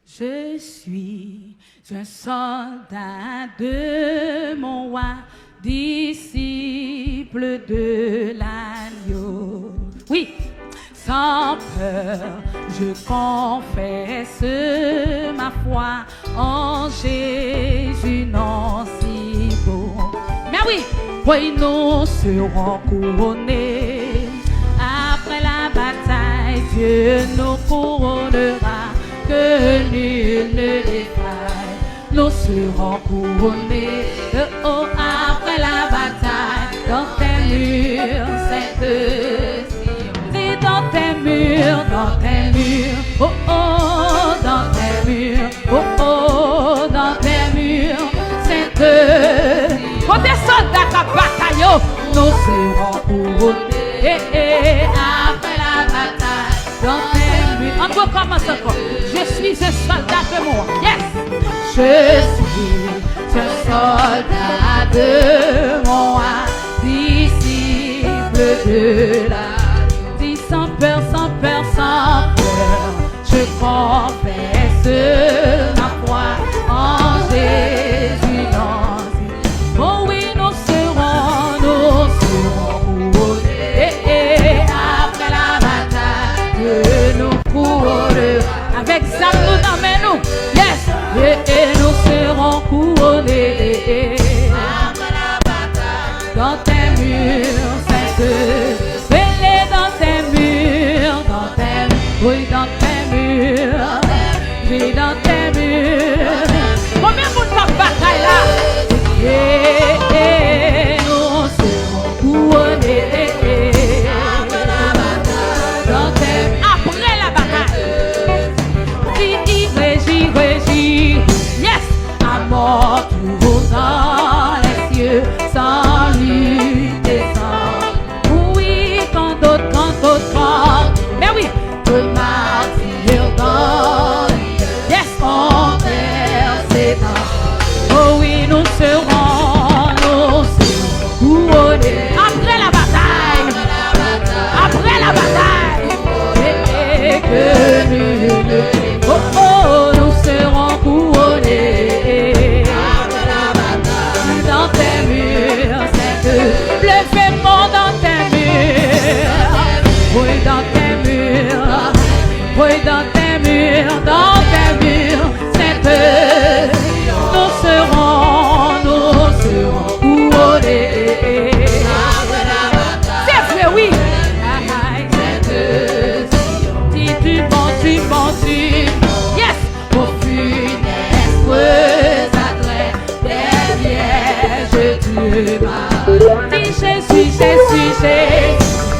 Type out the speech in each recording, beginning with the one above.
Je suis un soldat de mon roi, disciple de l'agneau. Oui, sans peur, je confesse ma foi en Jésus, non si beau. Mais oui, oui, nous serons couronnés. Après la bataille, Dieu nous couronnera, que nul ne défaille. Nous serons couronnés. Oh, après la bataille, dans tes murs, cette c'est dans tes murs, oh oh, dans tes murs, oh oh, dans tes murs, cette quand des soldats à bataille, nous serons couronnés. Après la bataille, dans tes murs, on recommence encore. Je suis un soldat de moi, yes. Je suis un soldat de moi, disciple de la. Dis sans peur, sans peur, sans peur, je confesse ma foi en Jésus. Oh oui, nous serons couronnés. Après la bataille, Dieu nous couronnera. Avec ça, nous emmènons, yes, et nous serons couronnés. Après la bataille, dans tes murs, saintes. Oui, dans tes murs, oui, dans tes murs. Combien de monde va bataille là? Et nous serons couronnés. Après la bataille, régis, yes, à mort toujours dans les cieux, sans lutte et sans. Oui, quand d'autres, mais oui. Le martyr dans yes, on perd ses dents. Oh oui, nous serons couronnés. Après la bataille, et que nous, oh oh, nous serons couronnés. Dans tes murs, c'est que levez-moi dans tes murs. Oui, dans tes murs. Oui, dans tes murs, c'est eux. Nous serons couronnés. C'est vrai, oui. Si tu penses, yes, au funeste adresse des vierges du mal. Si Jésus,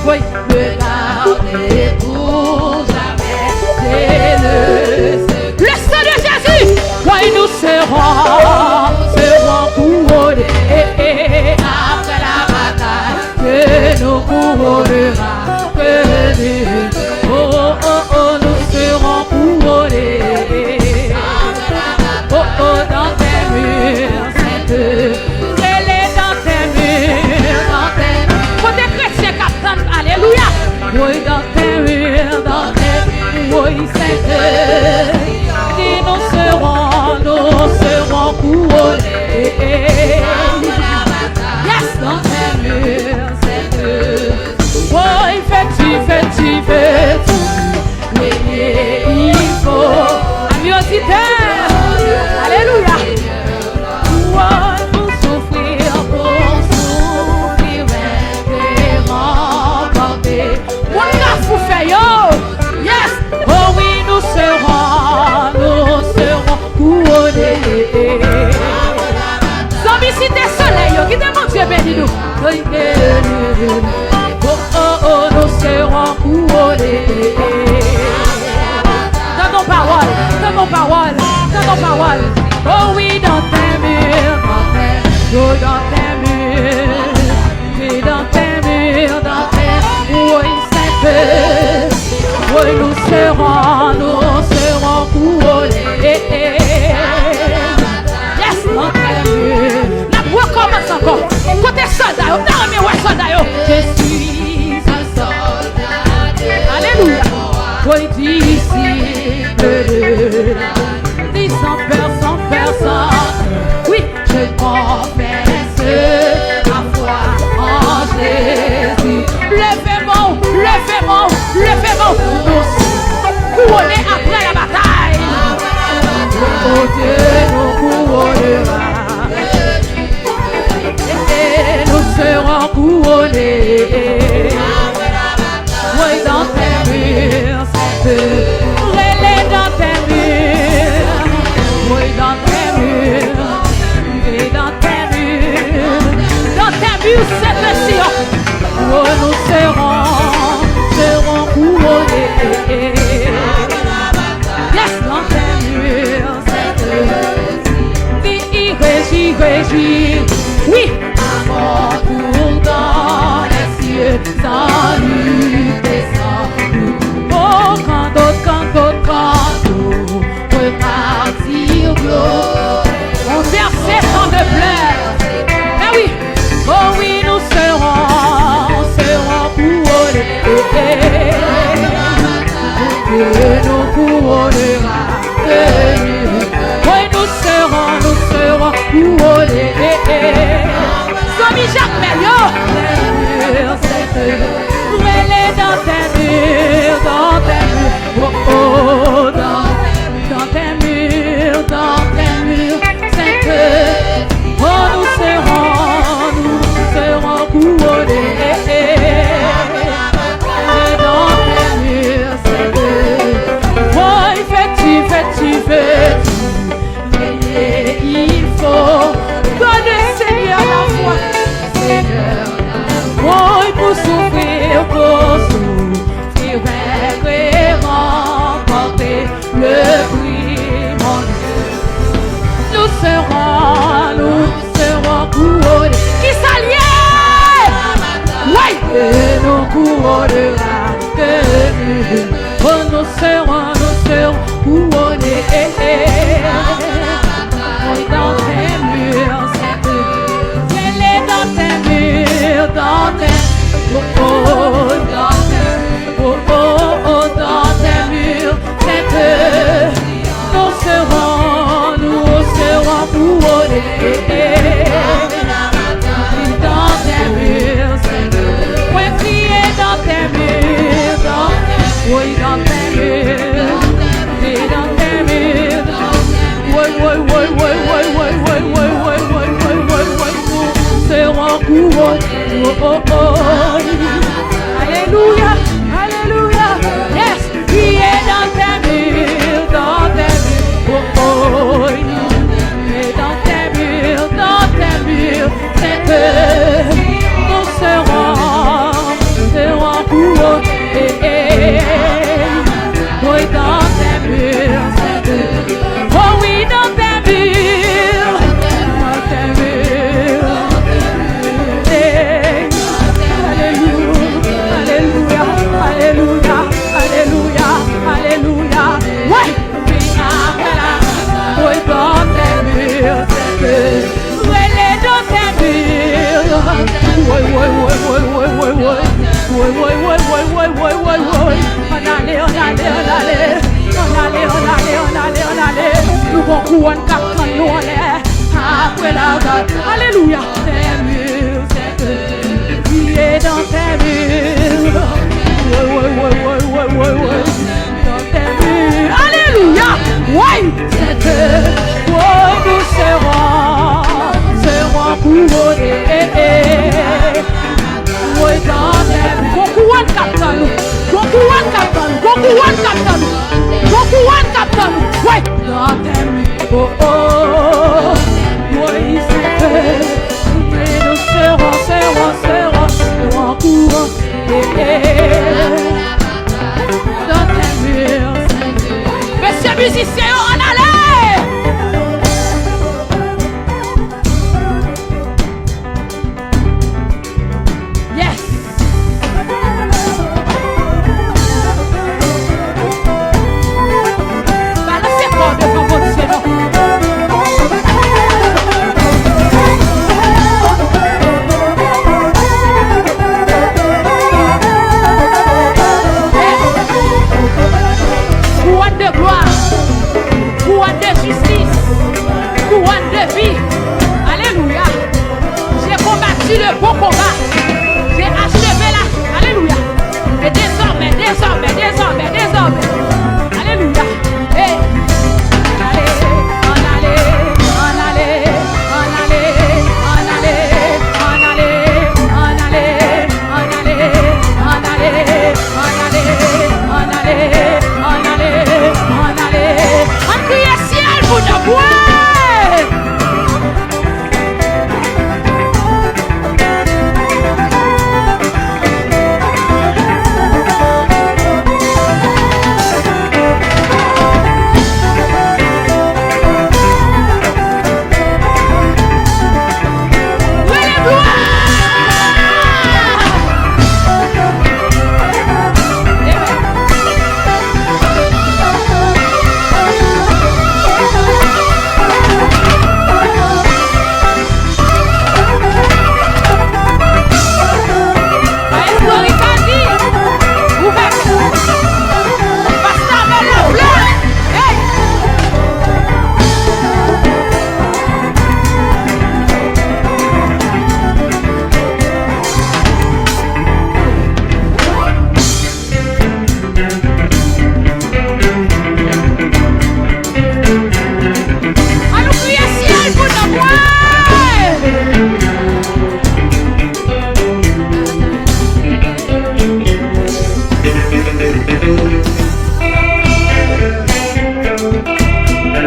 oui, me garder pour jamais. Le sang de Jésus, oui, nous serons couronnés. Après la bataille, que nous couronnera, que nous, oh, oh, oh, nous serons couronnés. Oh, oh, dans tes murs, c'est eux. Dans tes murs, faut des chrétiens qui attendent, alléluia. Oui, dans tes murs, oui, c'est eux. Et nous serons couronnés. Yes, dans tes murs, c'est eux. Oui, fais-tu. Oui, il faut. Amiosité. Alléluia. Oui, pour souffrir, et remporter. Pour faire yo, yes, oh oui, nous serons couronnés. Zombie cité soleil, qui demande Dieu béni nous. Oh oh oh, nous serons couronnés. Dans nos paroles. Oh oui, dans tes murs, dans tes murs, oui, oui, nous serons couronnés. Yes, dans tes murs. La voix commence encore. Côté soldat, je suis un soldat. Alléluia. Oui, disciple de réjouir. Oui, à mon dans les cieux, salut et salut. Oh, quand d'autres, repartir gloire. On versait tant de pleurs. Eh oui, oh oui, nous serons couronner. Nous couronnera. Oui, nous serons couronner. Somi Jacques Meillot. Elle est dans tes murs, dans tes murs. Oh, oh, dans tes murs, Sainte. Oh, nous serons couronnés. Et dans tes murs, Sainte. Oh, fais-tu. Et il faut donner, Seigneur, la foi. Seigneur, oh, pour souffrir, vraiment porter le fruit, mon Dieu. Nous serons couronnés. Qui s'allie? Oui, et nous couronnera que oh, nous serons couronnés. Dans tes murs, elle est dans tes murs, dans tes dans tes murs, nous serons couronnés. Dans tes murs, oui, crier dans tes murs, oui, dans tes murs, et dans tes murs, nous serons couronnés. Alléluia, alléluia, yes, crier dans tes murs, et dans tes murs, c'est que nous serons couronnés. Oui, dans tes murs, c'est que, oh oui, dans tes murs, Alléluia, alléluia, alléluia, alléluia. Ouais, oui, dans tes murs, c'est que elle est dans tes murs. On allait. Nous vont couronne quand nous on est après la guerre. Alléluia, tes murs, c'est que il est dans tes murs. Dans tes murs. Alléluia, oui, c'est que nous serons couronnés. Oui, dans tes murs. Couronne captain, oui, dans tes murs. Oh, oh, oui, c'est que nous serons couronnés. Dans tes murs. Messieurs musiciens, on allait. Yes. Balancez quoi devant votre Seigneur. Couronne de gloire.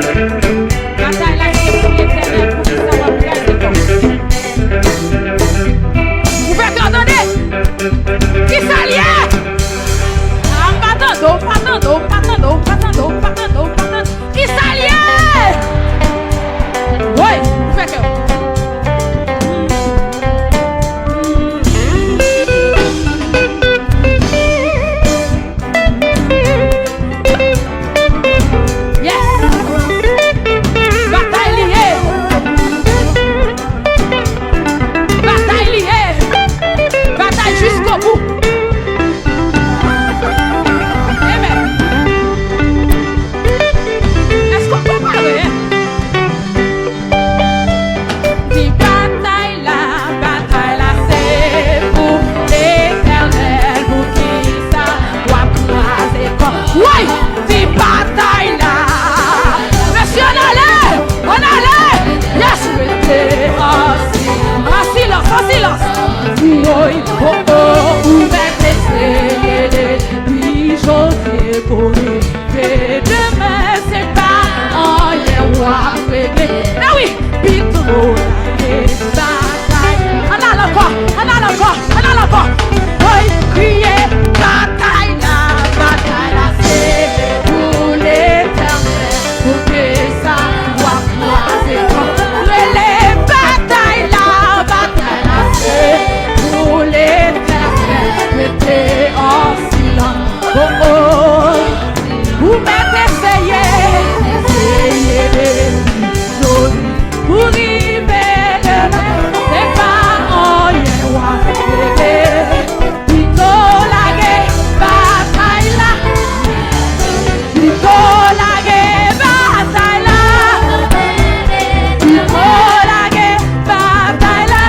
Bataille là, c'est pour l'Éternel, pour que ça va plaire. Vous faites entendre? Qui s'allie? Patando. Qui s'allie? Oui, vous faites que. Jusqu'au bout. Amen. Est-ce qu'on peut parler? Dis bataille là, c'est pour l'Éternel, pour qui ça doit croiser comme. Oui, dis bataille là. Monsieur, on allait. Yes, mettez en silence. Oui, vous m'êtes essayé, puis j'osais courir. Mais demain, c'est pas un roi réglé. Ah oui, puis trop la bataille. On a encore. Oui, criez, bataille là, c'est pour l'Éternel, pour que ça soit croisé comme les batailles là, c'est pour l'Éternel, mettez en silence. Vous m'êtes essayé pour arriver demain, c'est pas un roi réglé. Plutôt la guerre, bataille là. Plutôt la guerre, bataille là. Plutôt la guerre, bataille là.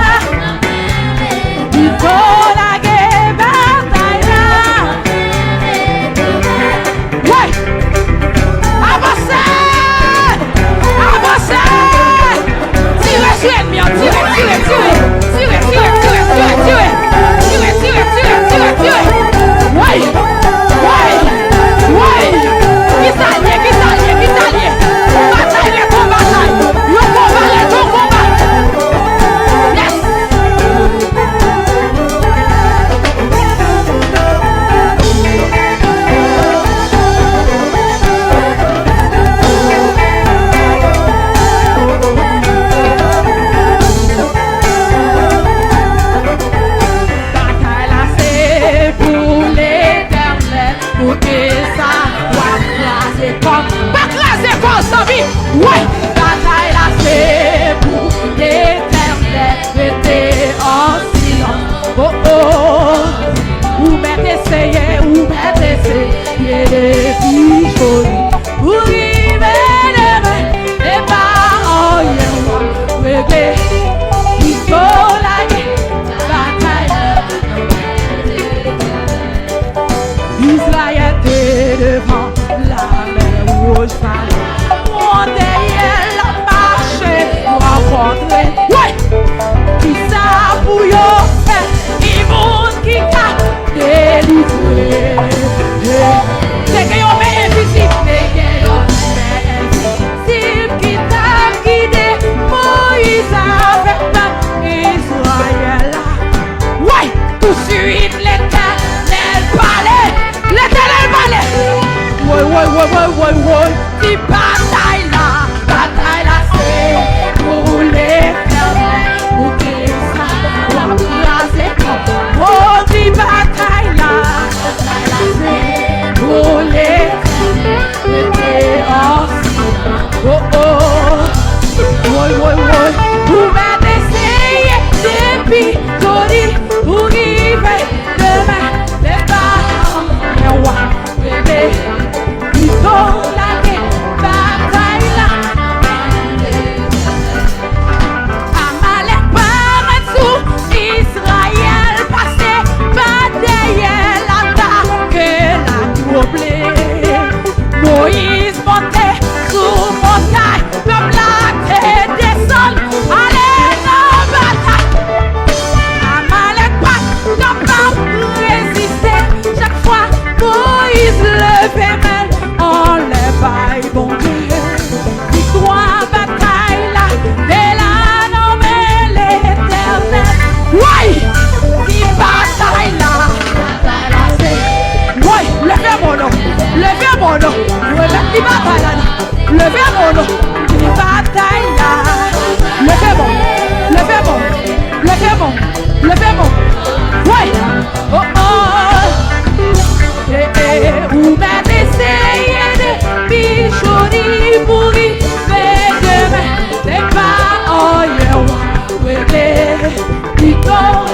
Plutôt la guerre, bataille là. Ouais. Avancez. Tirez sur l'ennemi, tirez. Ouais. Qui s'allie. Bataille, le combat. Yes. Bataille là, c'est pour l'Éternel, pour que ça soit crasé comme. Pas crasé comme sa vie. Ouais. Bataille là, c'est pour l'Éternel, mettez en silence. Vous m'êtes essayé, les filles jolies. Vous arrivez demain, et pas en roi réglé. Plutôt la guerre, bataille. Israël était devant la mer rouge. Mon derrière la marche pour rencontrer. Ouais! Qui ça pour yo faire? Il monde qui a délivré. C'est que yo met invisible. C'est qui t'a guidé. Moïse avec peuple Israël. Ouais! Tout de suite l'Éternel parlait. Ouais. Dis bataille là, c'est pour l'Éternel, pour que ça soit crasé comme. Oh, dis bataille là, c'est pour l'Éternel, mettez en silence. Ouais. Vous m'avez essayé depuis joli, pour arriver demain, les parents, les rois, bébé. Plutôt la guerre, bataille là. Amalek par en dessous, Israël passé, pas derrière l'attaque, la troublée. Moïse montait sous montagne. mon, qui bataille là. Levez mon, levez mon, levez mon, levez mon. Ouais, oh oh. Ou même essayer de bichonner pour y faire demain. C'est pas oh yeah, ouais, il tombe.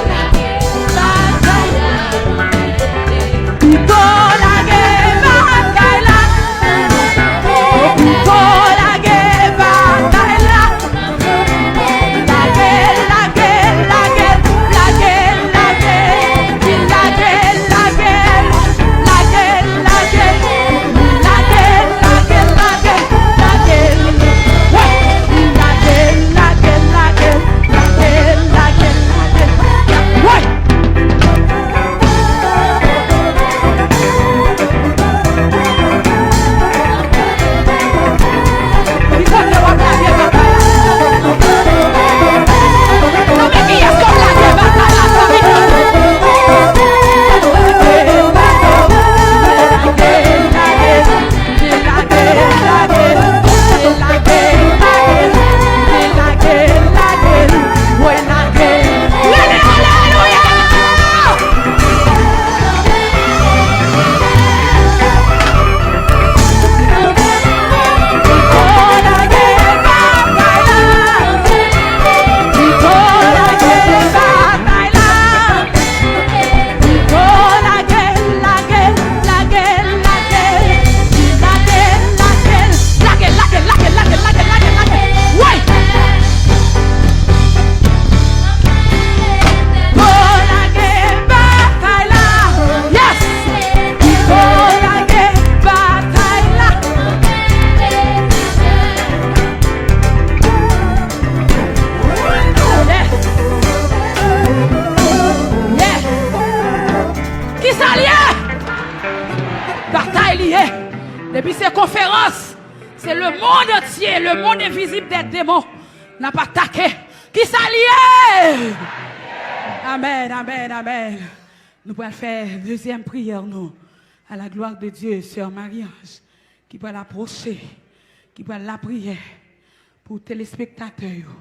Depuis ces conférences, c'est le monde entier, le monde invisible des démons n'a pas attaqué. Qui s'allie? Amen, amen, amen. Nous pourrons faire deuxième prière, nous, à la gloire de Dieu, Sœur Marie-Ange, qui va l'approcher, qui va la prière pour téléspectateurs.